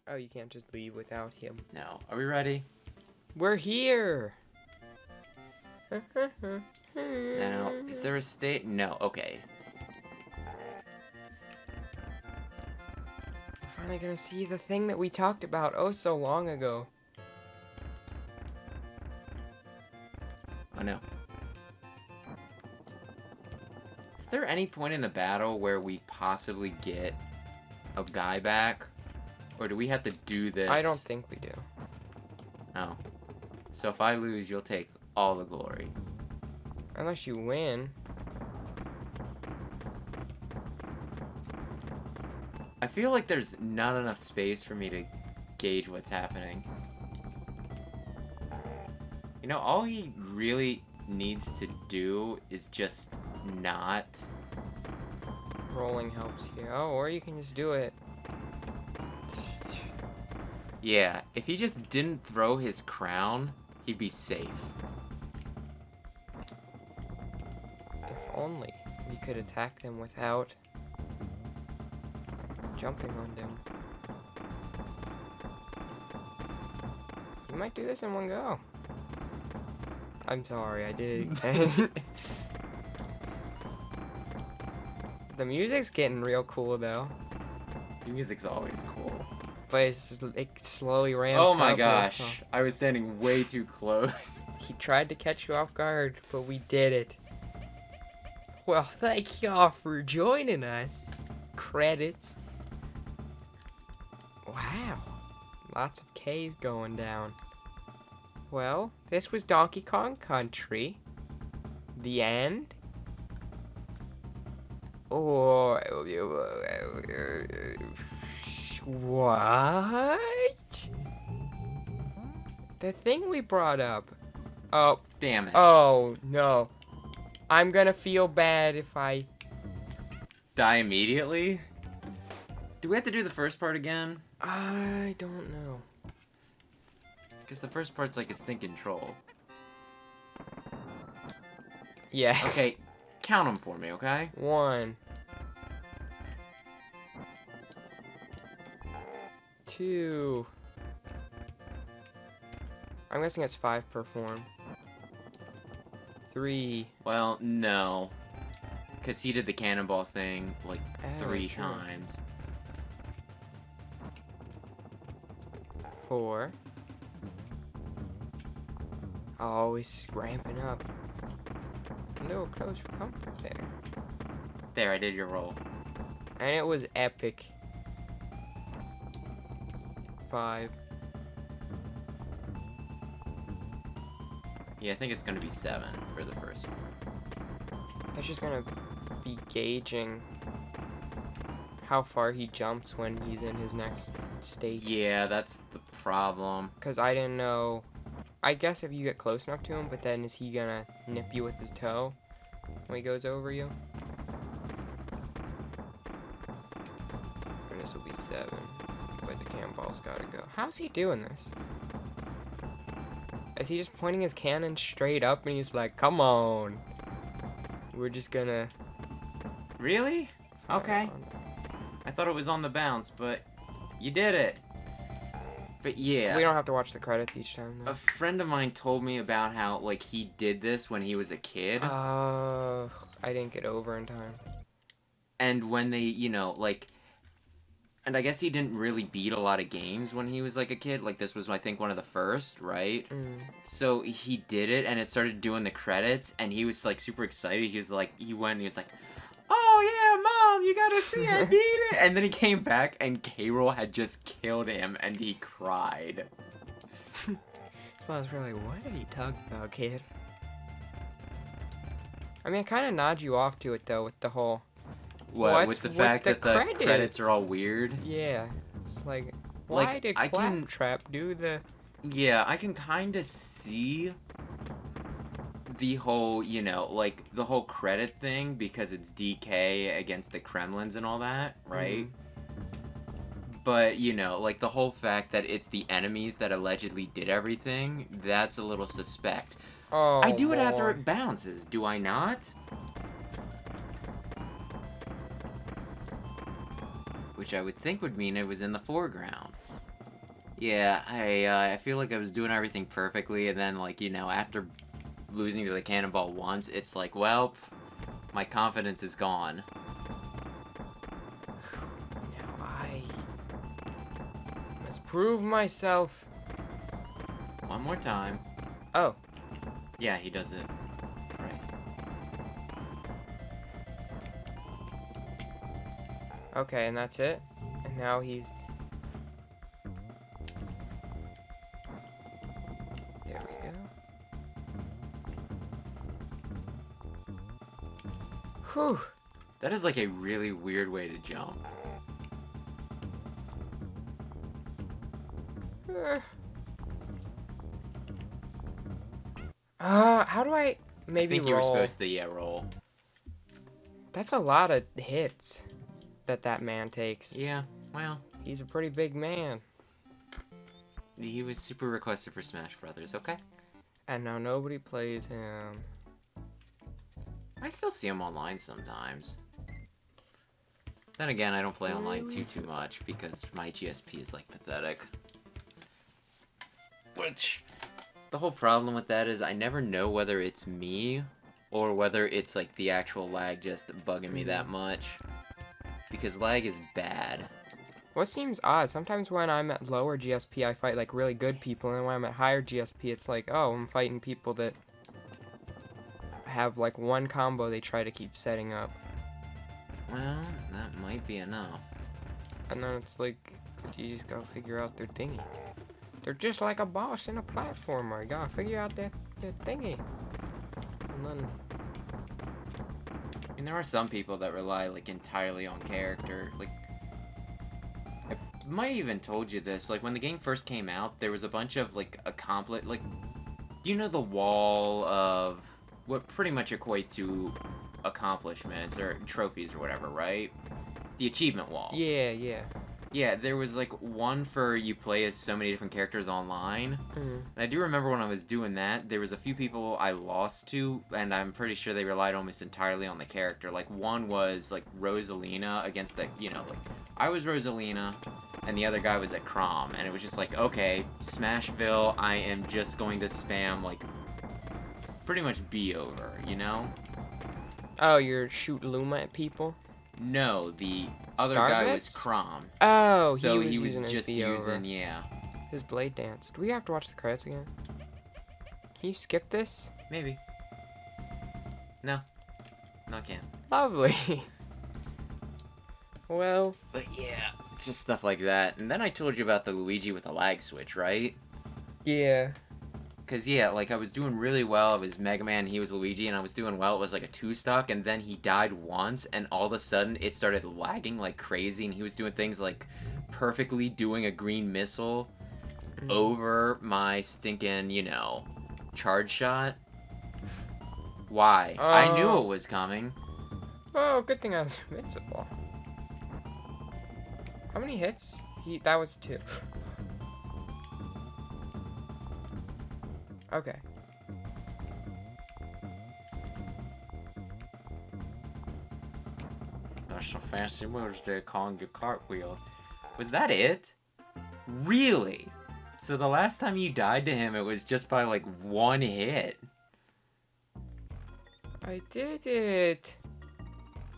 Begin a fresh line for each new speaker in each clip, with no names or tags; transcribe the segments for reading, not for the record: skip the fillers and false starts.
Oh, you can't just leave without him.
No. Are we ready?
We're here!
Now, is there a state? No. Okay.
We're finally gonna see the thing that we talked about oh so long ago.
Oh no. Is there any point in the battle where we possibly get a guy back? Or do we have to do this?
I don't think we do.
Oh. So if I lose, you'll take all the glory.
Unless you win.
I feel like there's not enough space for me to gauge what's happening. You know, all he really needs to do is just not.
Rolling helps you. Oh, or you can just do it.
Yeah, if he just didn't throw his crown, he'd be safe.
If only we could attack them without jumping on them. You might do this in one go. I'm sorry, I did it again. The music's getting real cool though.
The music's always cool.
But it slowly ramps up.
Oh my
and
gosh,
it's
I was standing way too close.
He tried to catch you off guard, but we did it. Well, thank y'all for joining us. Credits. Wow. Lots of K's going down. Well, this was Donkey Kong Country. The end. Or... What? The thing we brought up. Oh,
Damn it.
oh no. I'm gonna feel bad if I...
Die immediately? Do we have to do the first part again?
I don't know.
Because the first part's like a stinking troll.
Yes.
Okay, count them for me, okay?
1, 2. I'm guessing it's 5 per form. 3.
Well, no. Because he did the cannonball thing like
Oh,
3
sure.
times.
4. Always ramping up. A little close for comfort there.
There, I did your roll.
And it was epic. 5.
Yeah, I think it's gonna be 7 for the first one.
That's just gonna be gauging how far he jumps when he's in his next state.
Yeah, that's the problem.
Because I didn't know. I guess if you get close enough to him, but then is he gonna nip you with his toe when he goes over you? And this will be 7. But the cannonball's gotta go. How's he doing this? Is he just pointing his cannon straight up and he's like, come on. We're just gonna...
Really?
fire
Okay.
on
I thought it was on the bounce, but you did it. But yeah.
We don't have to watch the credits each time,
A
though.
friend of mine told me about how, like, he did this when he was a kid.
I didn't get over in time.
And when they, you know, like... And I guess he didn't really beat a lot of games when he was, like, a kid. Like, this was, I think, one of the first, right?
Mm.
So he did it, and it started doing the credits, and he was, like, super excited. He was like, he went and he was like, oh, yeah, Mom, you gotta see, I beat it! And then he came back, and K-Rool had just killed him, and he cried.
So I was really, what are you talking about, kid? I mean, I kind of nod you off to it, though, with the whole...
What,
What's
with the
with
fact
the
that the credits are all weird?
Yeah. It's like, why
Like,
did
I can-
Claptrap do the...
Yeah, I can kind of see the whole, you know, like, the whole credit thing, because it's DK against the Kremlins and all that, right? But, you know, like, the whole fact that it's the enemies that allegedly did everything, that's a little suspect.
Oh,
I do it after
boy.
it bounces, do I not? Which I would think would mean it was in the foreground. Yeah, I feel like I was doing everything perfectly, and then, like, after losing to the cannonball once, it's like, well, my confidence is gone.
Now I must prove myself.
One more time.
Oh,
Yeah, he does it thrice.
okay, and that's it. And now he's... There we go. Whew.
That is like a really weird way to jump.
How do I maybe
I think you were
roll?
supposed to, yeah, roll.
That's a lot of hits that man takes.
Yeah, well,
He's a pretty big man.
he was super requested for Smash Brothers, okay?
And now nobody plays him.
I still see him online sometimes. Then again, I don't play online too much because my GSP is like pathetic. Which, the whole problem with that is I never know whether it's me or whether it's like the actual lag just bugging me that much. Because lag is bad.
What seems odd, sometimes when I'm at lower GSP, I fight like really good people, and when I'm at higher GSP, it's like, oh, I'm fighting people that have like one combo they try to keep setting up.
Well, that might be enough.
And then it's like, you just gotta figure out their thingy. They're just like a boss in a platformer. You gotta figure out that thingy. And then...
I mean, there are some people that rely like entirely on character. Like, I might have even told you this. Like, when the game first came out, there was a bunch of like like, you know, the wall of what pretty much equate to accomplishments or trophies or whatever, right? The achievement wall.
Yeah, yeah.
Yeah, there was like one for you play as so many different characters online. And I do remember when I was doing that, there was a few people I lost to, and I'm pretty sure they relied almost entirely on the character. Like, one was like Rosalina against the, like, I was Rosalina, and the other guy was at Crom, and it was just like, okay, Smashville, I am just going to spam, like, pretty much be over, you know?
Oh, you're shoot Luma at people?
No, the other
Star
guy
Blitz?
was Crom.
Oh,
So
he
he
was
was
using
just
his B over.
using, yeah.
His blade dance. Do we have to watch the credits again? Can you skip this?
Maybe. No. No, I can't.
Lovely. Well,
But yeah, it's just stuff like that. And then I told you about the Luigi with a lag switch, right?
yeah.
Because, yeah, like, I was doing really well. It was Mega Man, he was Luigi, and I was doing well. It was like a 2-stock, and then he died once, and all of a sudden, it started lagging like crazy, and he was doing things like perfectly doing a green missile over my stinking, charge shot. Why? I knew it was coming.
Oh, good thing I was invincible. How many hits? That was 2. Okay.
That's some fancy moves there, calling your cartwheel. Was that it? Really? So the last time you died to him, it was just by like one hit.
I did it.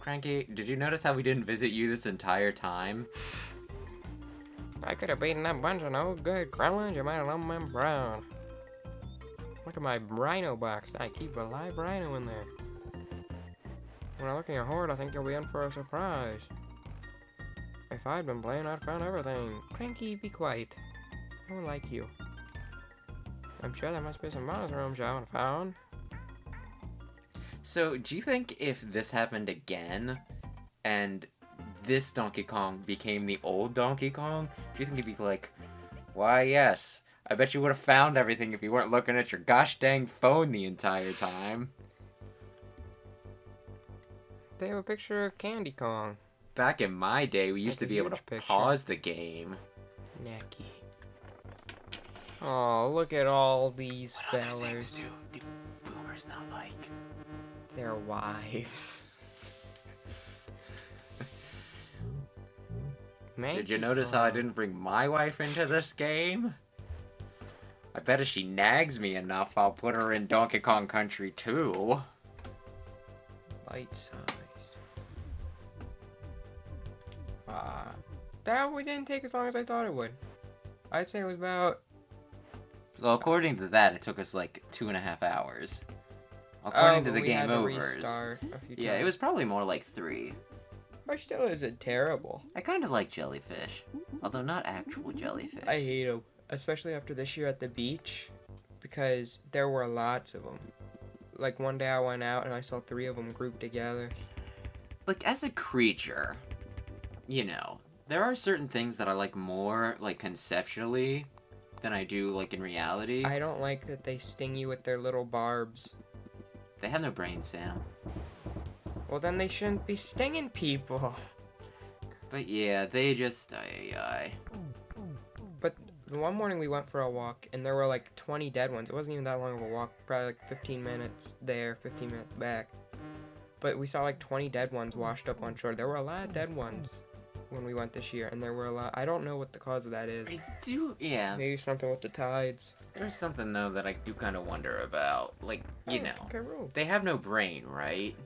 Cranky, did you notice how we didn't visit you this entire time?
I could have beaten that bunch of no good gremlins. You might have let them brown. Look at my rhino box. I keep a live rhino in there. When I look in your hoard, I think you'll be in for a surprise. If I'd been playing, I'd found everything. Cranky, be quiet. I don't like you. I'm sure there must be some bonus rooms you haven't found.
So, do you think if this happened again, and this Donkey Kong became the old Donkey Kong, do you think he'd be like, why yes, I bet you would have found everything if you weren't looking at your gosh dang phone the entire time?
They have a picture of Candy Kong.
Back in my day, we used
Like
to
a
be able to
huge picture.
pause the game.
Necky. Oh, look at all these
What other things
fellers.
do boomers not like?
Their wives.
Did you notice how I didn't bring my wife into this game? I bet if she nags me enough, I'll put her in Donkey Kong Country 2.
Bite size. That didn't take as long as I thought it would. I'd say it was about...
Well, according to that, it took us like 2.5 hours. According to the game overs. Yeah, it was probably more like 3.
But still isn't terrible.
I kind of like jellyfish. Although not actual jellyfish.
I hate them. Especially after this year at the beach. Because there were lots of them. Like one day I went out and I saw 3 of them grouped together.
Like as a creature, you know, there are certain things that I like more, like conceptually, than I do like in reality.
I don't like that they sting you with their little barbs.
They have no brain, Sam.
Well, then they shouldn't be stinging people.
But yeah, they just...
But the one morning we went for a walk, and there were like 20 dead ones. It wasn't even that long of a walk, probably like 15 minutes there, 15 minutes back. But we saw like 20 dead ones washed up on shore. There were a lot of dead ones when we went this year, and there were a lot... I don't know what the cause of that is.
Yeah.
Maybe something with the tides.
There's something, though, that I do kind of wonder about. Like, you know, they have no brain, right?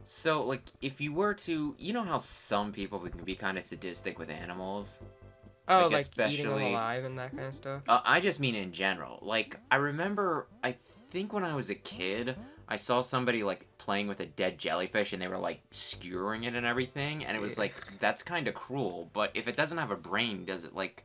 So, like, if you were to... You know how some people can be kind of sadistic with animals?
Oh, like especially, eating them alive and that kind of stuff?
I just mean in general. Like, I remember, I think when I was a kid, I saw somebody, like, playing with a dead jellyfish, and they were, like, skewering it and everything, and it was like, that's kind of cruel, but if it doesn't have a brain, does it, like...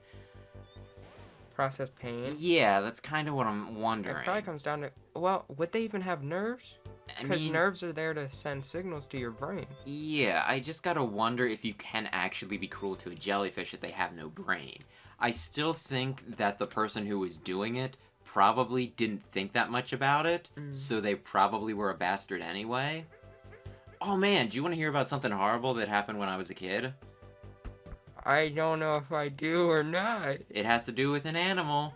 process pain?
Yeah, that's kind of what I'm wondering.
It probably comes down to... Well, would they even have nerves? Because nerves are there to send signals to your brain.
Yeah, I just gotta wonder if you can actually be cruel to a jellyfish if they have no brain. I still think that the person who was doing it probably didn't think that much about it, so they probably were a bastard anyway. Oh man, do you want to hear about something horrible that happened when I was a kid?
I don't know if I do or not.
It has to do with an animal.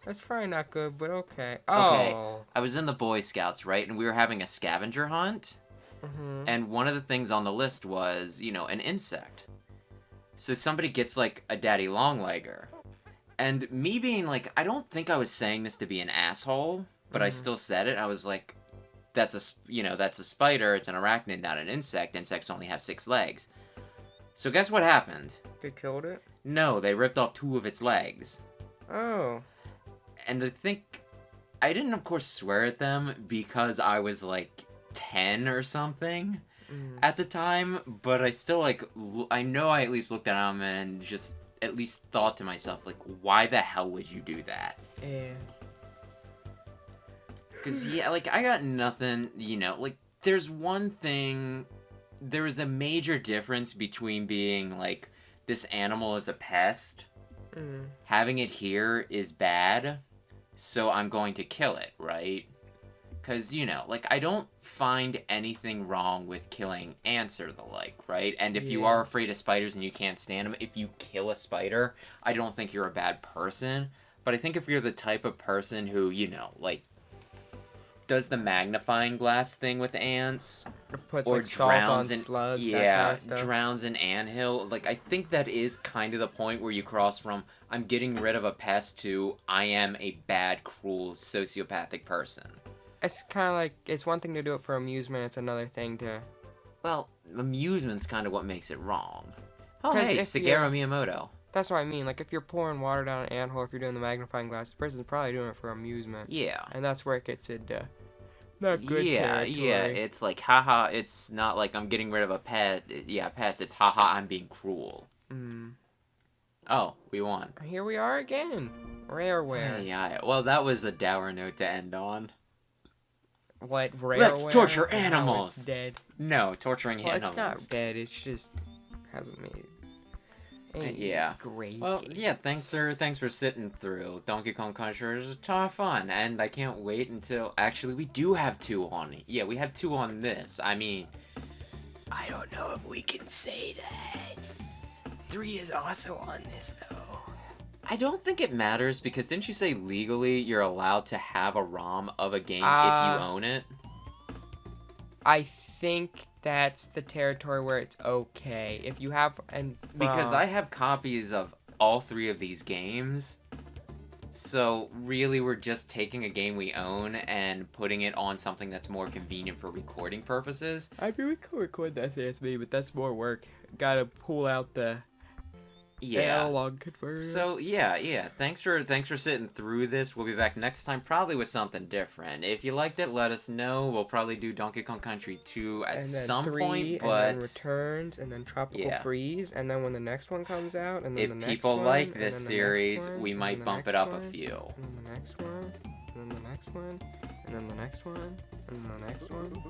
That's probably not good, but okay.
Okay,
Oh.
I was in the Boy Scouts, right? And we were having a scavenger hunt. And one of the things on the list was, you know, an insect. So somebody gets, like, a daddy longlegger. And me being like, I don't think I was saying this to be an asshole, but I still said it. I was like, that's a spider. It's an arachnid, not an insect. Insects only have 6 legs. So guess what happened?
They killed it?
No, they ripped off 2 of its legs.
Oh.
And I think... I didn't, of course, swear at them because I was, like, 10 or something at the time. But I still, like... I know I at least looked at them and just at least thought to myself, like, why the hell would you do that?
Yeah.
Because, yeah, like, I got nothing, you know, like, there's one thing... There is a major difference between being, like, this animal is a pest. Having it here is bad, so I'm going to kill it, right? Because, you know, like, I don't find anything wrong with killing ants or the like, right? And if you are afraid of spiders and you can't stand them, if you kill a spider, I don't think you're a bad person. But I think if you're the type of person who, you know, like, does the magnifying glass thing with ants,
puts,
or
like, drowns in slugs,
yeah, kind of drowns in anthill. Like, I think that is kind of the point where you cross from I'm getting rid of a pest to I am a bad, cruel, sociopathic person.
It's kind of like, it's one thing to do it for amusement, it's another thing to...
Well, amusement's kind of what makes it wrong. Oh, hey, Shigeru Miyamoto.
That's what I mean, like, if you're pouring water down an anthole, if you're doing the magnifying glass, the person's probably doing it for amusement.
Yeah.
And that's where it gets into not good territory.
Yeah, it's like, haha, it's not like I'm getting rid of a pest, it's haha, I'm being cruel. Oh, we won.
Here we are again. Rareware.
Yeah, well, that was a dour note to end on.
What, Rareware?
Let's torture animals!
It's dead.
No, torturing animals.
It's not dead, it's just hasn't made
yeah.
Great.
Well, yeah, thanks for sitting through. Donkey Kong Country was a ton of fun, and I can't wait until... Actually, we do have 2 on it. Yeah, we have 2 on this. I mean... I don't know if we can say that.
3 is also on this, though.
I don't think it matters, because didn't you say legally you're allowed to have a ROM of a game if you own it?
I think that's the territory where it's okay. If you have
Because I have copies of all 3 of these games. So really we're just taking a game we own and putting it on something that's more convenient for recording purposes.
I mean, we could record the SASB, but that's more work. Gotta pull out the analog converter.
So yeah. Thanks for sitting through this. We'll be back next time, probably with something different. If you liked it, let us know. We'll probably do Donkey Kong Country 2 at some point, but
and then Returns, and then Tropical Freeze, and then when the next one comes out, and then the
if
next
people
one,
like
and
this
then the
series,
next one,
we
and
might
then the
bump it
next
up
one,
a few.
and then the next one, and then the next one, and then the next one, and then the next one.